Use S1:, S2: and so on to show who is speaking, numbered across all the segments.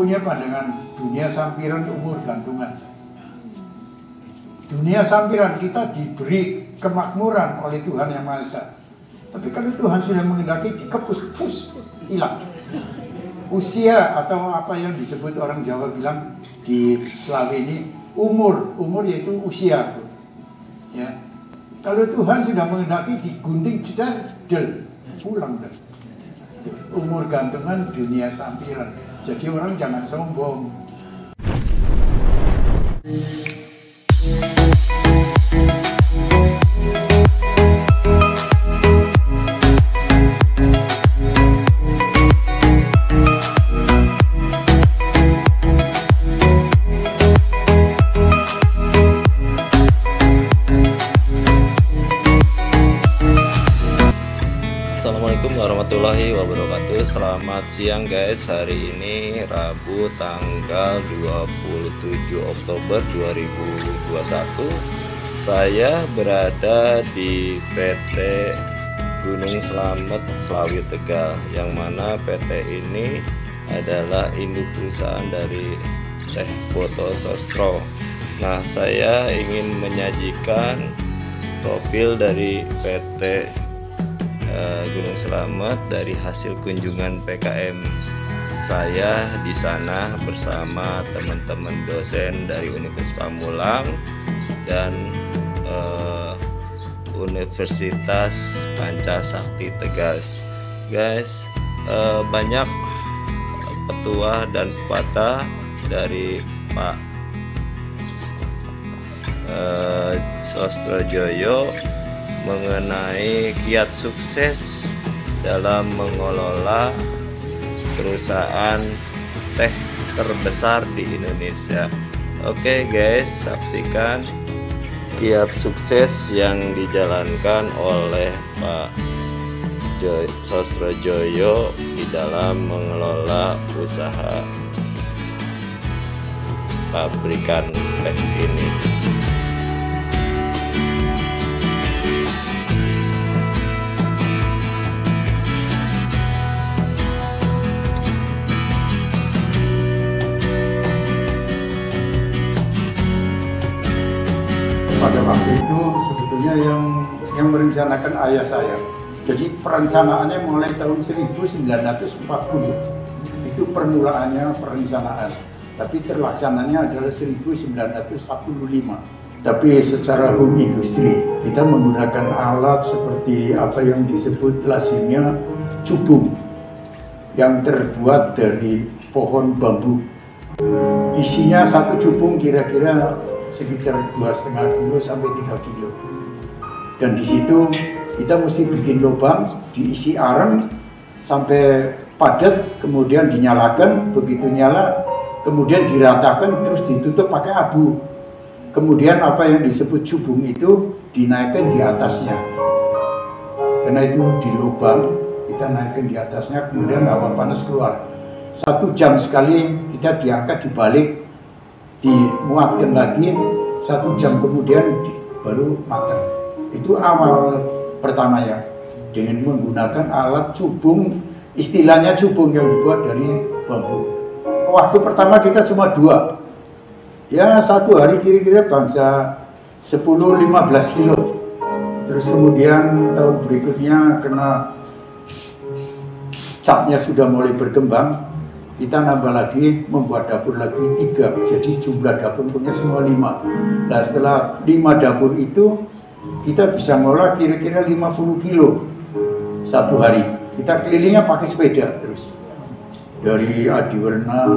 S1: Punya pandangan dunia sampiran umur gantungan. Dunia sampiran kita diberi kemakmuran oleh Tuhan Yang Maha Esa. Tapi kalau Tuhan sudah menghendaki dikepus, hilang. Usia atau apa yang disebut orang Jawa bilang di Selawe ini umur yaitu usia. Ya. Kalau Tuhan sudah menghendaki digunting jedar, pulang dah. Umur gantungan dunia sampiran. Jadi orang jangan sombong.
S2: Assalamualaikum warahmatullahi wabarakatuh. Selamat siang guys. Hari ini Rabu tanggal 27 Oktober 2021. Saya berada di PT Gunung Slamet Slawi Tegal, yang mana PT ini adalah induk perusahaan dari Teh Boto Sostro. Nah, saya ingin menyajikan profil dari PT Gunung Slamet dari hasil kunjungan PKM saya di sana bersama teman-teman dosen dari Universitas Pamulang dan Universitas Pancasakti Tegas. Guys, banyak petuah dan pepatah dari Pak Sostrojoyo mengenai kiat sukses dalam mengelola perusahaan teh terbesar di Indonesia. Oke guys, saksikan kiat sukses yang dijalankan oleh Pak Sostrojoyo di dalam mengelola usaha pabrikan teh ini.
S1: Pada waktu itu sebetulnya yang merencanakan ayah saya. Jadi perencanaannya mulai tahun 1940. Itu permulaannya perencanaan. Tapi terlaksananya adalah 1915. Tapi secara home industry kita menggunakan alat seperti apa yang disebut lazimnya cubung yang terbuat dari pohon bambu. Isinya satu cubung kira-kira sekitar 2,5 kilo sampai 3 kilo. Dan di situ kita mesti bikin lubang, diisi areng sampai padat, kemudian dinyalakan, begitu nyala, kemudian diratakan, terus ditutup pakai abu. Kemudian apa yang disebut cubung itu dinaikkan di atasnya. Karena itu di lubang kita naikkan di atasnya, kemudian hawa panas keluar. 1 jam sekali kita diangkat, dibalik, dimuatkan lagi, 1 jam kemudian baru matang. Itu awal pertamanya dengan menggunakan alat cubung, istilahnya cubung yang dibuat dari bambu. Waktu pertama kita cuma 2, ya 1 hari kira-kira bangsa 10-15 kilo. Terus kemudian tahun berikutnya karena capnya sudah mulai berkembang, kita nambah lagi, membuat dapur lagi 3, jadi jumlah dapur punya semua 5. Nah setelah 5 dapur itu kita bisa ngolah kira-kira 50 kilo 1 hari. Kita kelilingnya pakai sepeda terus dari Adiwerna,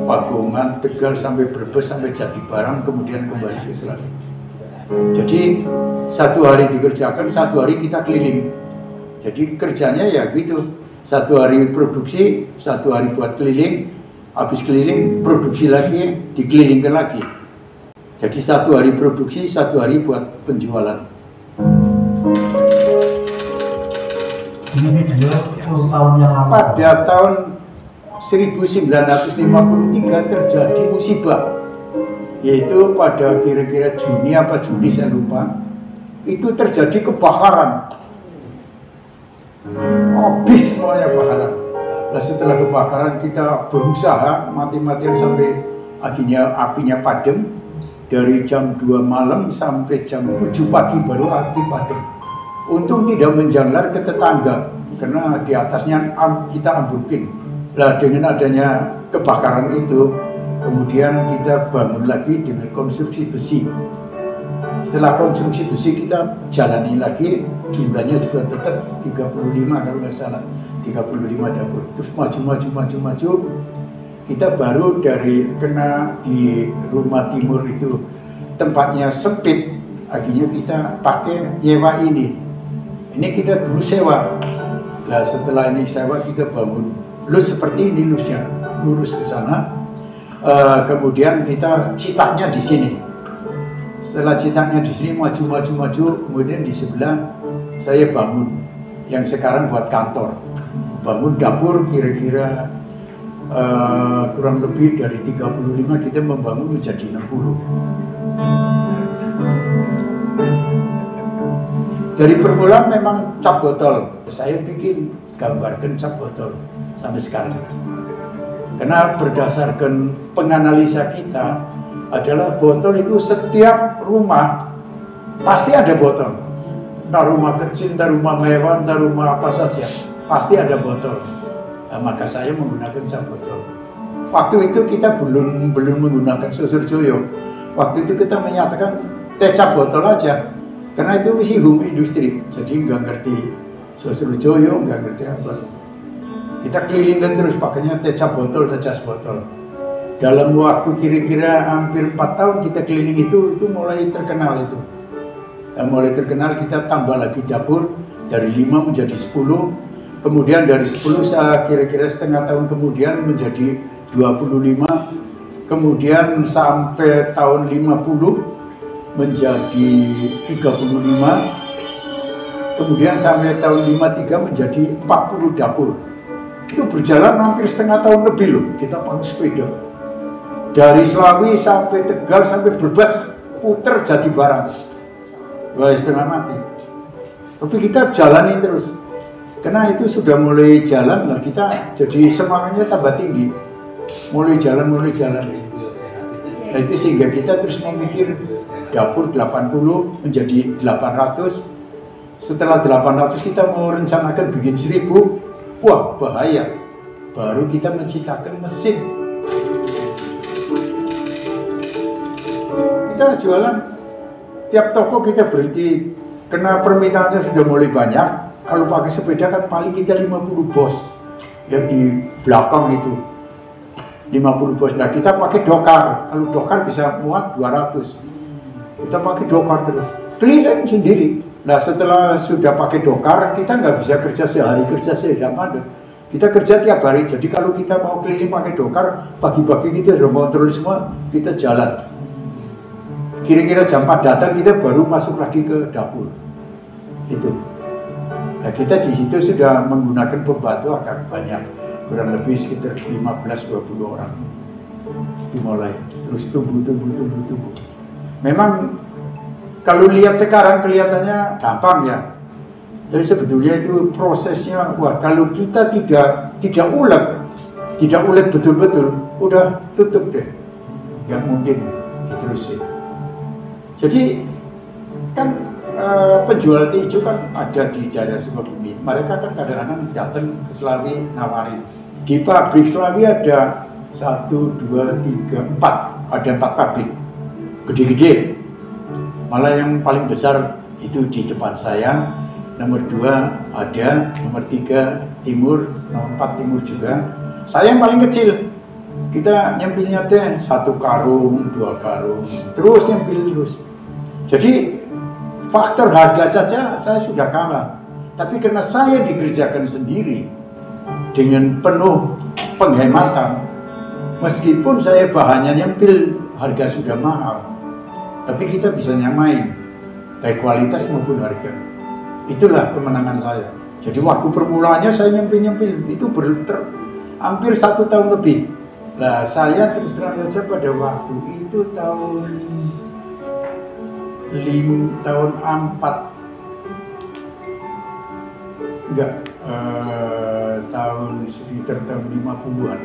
S1: Pagongan, Tegal sampai Brebes sampai Jatibarang, kemudian kembali ke Selatan. Jadi 1 hari dikerjakan, 1 hari kita keliling. Jadi kerjanya ya gitu. 1 hari produksi, 1 hari buat keliling, habis keliling produksi lagi, dikelilingkan lagi. Jadi 1 hari produksi, 1 hari buat penjualan.
S3: Ini video 10 tahun yang lalu.
S1: Pada tahun 1953 terjadi musibah, yaitu pada kira-kira Juni apa Juli saya lupa, itu terjadi kebakaran. Habis semuanya bakaran. Nah, setelah kebakaran kita berusaha mati-matian sampai akhirnya apinya padam. Dari jam 2 malam sampai jam 7 pagi baru api padam. Untung tidak menjalar ke tetangga karena di atasnya kita ambukin. Nah, dengan adanya kebakaran itu, kemudian kita bangun lagi dengan konstruksi besi. Setelah konstruksi besi kita jalani lagi, jumlahnya juga tetap 35 kalau nggak salah, 35 dapur. Terus maju. Kita baru dari kena di rumah timur itu tempatnya sempit, akhirnya kita pakai nyewa ini. Ini kita dulu sewa. Nah, setelah ini sewa kita bangun lurus seperti ini, lurusnya lurus ke sana. Kemudian kita citaknya di sini. Setelah citaknya di sini maju, kemudian di sebelah saya bangun yang sekarang buat kantor. Bangun dapur kira-kira kurang lebih dari 35 kita membangun menjadi 60. Dari permulaan memang cap botol. Saya bikin gambarkan cap botol sampai sekarang. Karena berdasarkan penganalisa kita adalah botol itu setiap rumah pasti ada botol. Entah rumah kecil, entah rumah mewah, entah rumah apa saja, pasti ada botol. Nah, maka saya menggunakan cap botol. Waktu itu kita belum menggunakan Sosurjoyo. Waktu itu kita menyatakan teh cap botol aja, karena itu masih home industri. Jadi nggak ngerti Sosurjoyo, nggak ngerti apa. Kita kelilingkan terus pakainya teh cap botol. Dalam waktu kira-kira hampir 4 tahun kita keliling itu mulai terkenal itu. Dan mulai terkenal kita tambah lagi dapur dari 5 menjadi 10. Kemudian dari 10 saya kira-kira setengah tahun kemudian menjadi 25, kemudian sampai tahun 50 menjadi 35, kemudian sampai tahun 53 menjadi 40 dapur. Itu berjalan hampir setengah tahun lebih loh, kita pakai sepeda. Dari Selawi sampai Tegal sampai Brebes, puter jadi barang. Wah, setengah mati. Tapi kita jalanin terus. Karena itu sudah mulai jalan, lah kita jadi semangatnya tambah tinggi. Mulai jalan. Nah, itu sehingga kita terus memikir dapur 80 menjadi 800. Setelah 800 kita mau rencanakan bikin 1000. Wah, bahaya. Baru kita menciptakan mesin. Kita jualan, tiap toko kita berhenti. Karena permintaannya sudah mulai banyak. Kalau pakai sepeda kan paling kita 50 bos ya di belakang itu 50 bos. Nah, kita pakai dokar. Kalau dokar bisa muat 200. Kita pakai dokar terus keliling sendiri. Nah, setelah sudah pakai dokar kita nggak bisa kerja sehari, kerja sedang ada. Kita kerja tiap hari. Jadi kalau kita mau keliling pakai dokar, pagi-pagi kita sudah kontrol semua, kita jalan. Kira-kira jam 4 datang kita baru masuk lagi ke dapur. Itu. Nah, kita di situ sudah menggunakan pembantu agak banyak, kurang lebih sekitar 15-20 orang. Dimulai, terus tumbuh. Memang kalau lihat sekarang kelihatannya gampang ya, tapi sebetulnya itu prosesnya, wah, kalau kita tidak ulet betul-betul, udah tutup deh, nggak mungkin diterusin. Jadi kan penjual hijau kan ada di daerah Sukabumi. Mereka kan kadang-kadang datang ke Selawi nawarin. Di pabrik Selawi ada 1, 2, 3, 4. Ada 4 pabrik. Gede-gede. Malah yang paling besar itu di depan saya. Nomor 2 ada, nomor 3 timur, nomor 4 timur juga. Saya yang paling kecil. Kita nyempilnya teh 1 karung, 2 karung. Terus nyempil terus. Jadi faktor harga saja saya sudah kalah, tapi karena saya dikerjakan sendiri dengan penuh penghematan, meskipun saya bahannya nyempil harga sudah mahal, tapi kita bisa nyamain baik kualitas maupun harga. Itulah kemenangan saya. Jadi waktu permulaannya saya nyempil itu hampir 1 tahun lebih. Nah, saya terus terang saja pada waktu itu tahun 4 enggak sekitar tahun 50-an.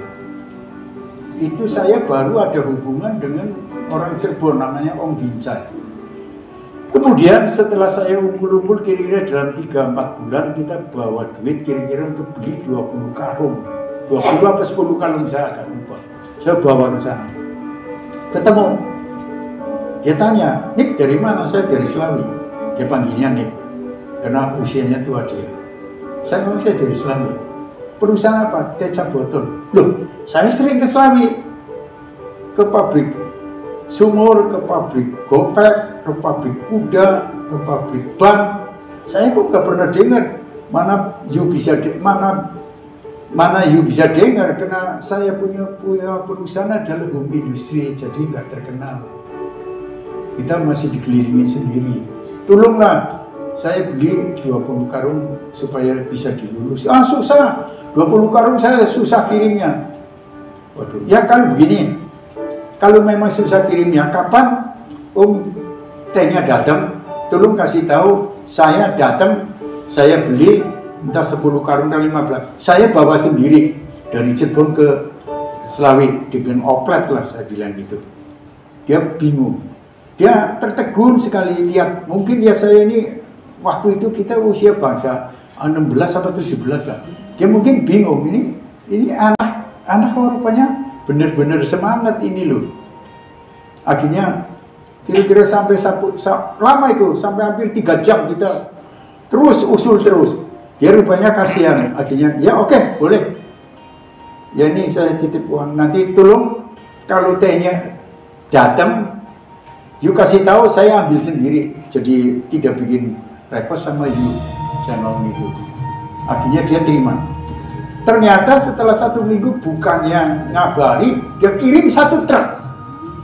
S1: Itu saya baru ada hubungan dengan orang Cirebon namanya Om Bincai. Kemudian setelah saya kumpul-kumpul kira-kira dalam 3-4 bulan kita bawa duit kira-kira untuk beli 20 karung. 20 apa 10 karung saya agak lupa. Saya bawa ke sana. Ketemu. Dia tanya, "Nik dari mana?" "Saya dari Selawi." Dia panggilnya Nik. Karena usianya tua dia. Saya bilang, "Saya dari Selawi." "Perusahaan apa?" "Kecap botol." "Loh, saya sering ke Selawi. Ke pabrik sumur, ke pabrik gopek, ke pabrik kuda, ke pabrik ban. Saya kok gak pernah dengar. Mana you bisa dengar, karena saya punya perusahaan adalah home industry, jadi nggak terkenal. Kita masih dikelilingi sendiri. Tolonglah, saya beli 20 karung supaya bisa dilulus. "Ah, susah, 20 karung saya susah kirimnya." Waduh, ya kan begini. Kalau memang susah kirimnya, kapan Om tehnya datang, tolong kasih tahu, saya datang, saya beli entah 10 karung atau 15. Saya bawa sendiri dari Cirebon ke Selawi dengan oplet lah, saya bilang gitu. Dia bingung. Dia tertegun sekali lihat, mungkin dia saya ini waktu itu kita usia bangsa 16 atau 17 lah. Dia mungkin bingung, ini anak rupanya benar-benar semangat ini loh. Akhirnya kira-kira sampai lama itu, sampai hampir 3 jam kita terus usul terus. Dia rupanya kasihan. Akhirnya, "Ya oke, boleh. Ya ini saya titip uang. Nanti tolong kalau tehnya datang, you kasih tahu, saya ambil sendiri. Jadi tidak bikin repot sama you." Saya ngomong gitu. Akhirnya dia terima. Ternyata setelah 1 minggu bukannya ngabari, dia kirim 1 truk.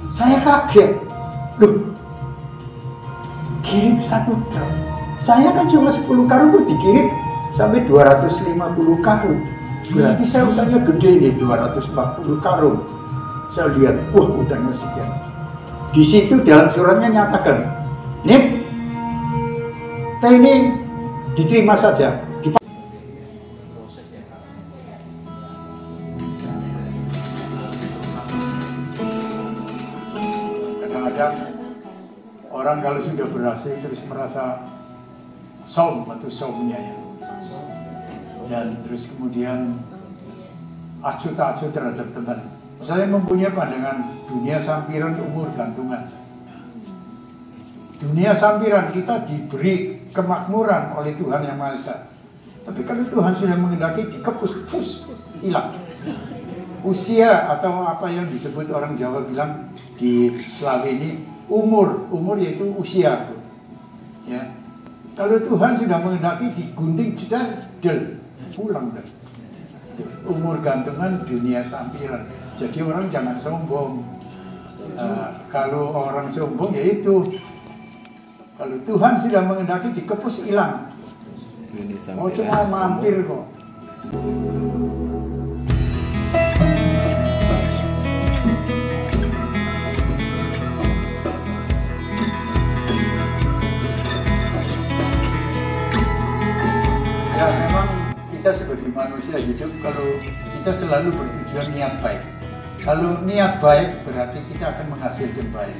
S1: Saya kaget. Loh, kirim 1 truk. Saya kan cuma 10 karung, kok dikirim sampai 250 karung. Berarti saya utangnya gede nih, 240 karung. Saya lihat, wah utangnya sekian. Di situ dalam suratnya nyatakan, "Nih, teh ini diterima saja." Kadang-kadang orang kalau sudah berhasil terus merasa som atau somnya ya, dan terus kemudian acuh tak acuh terhadap teman. Saya mempunyai pandangan dunia sampiran umur gantungan. Dunia sampiran kita diberi kemakmuran oleh Tuhan Yang Maha Esa. Tapi kalau Tuhan sudah menghendaki, dikepus, hilang. Usia atau apa yang disebut orang Jawa bilang di Selawi ini umur yaitu usia. Ya. Kalau Tuhan sudah menghendaki, digunting jedar, pulang dah. Umur gantungan dunia sampiran. Jadi orang jangan sombong. Kalau orang sombong yaitu kalau Tuhan sudah menghendaki, dikepus, hilang. Oh cuma mampir kok. Ya memang kita sebagai manusia hidup, kalau kita selalu bertujuan niat baik. Kalau niat baik berarti kita akan menghasilkan baik.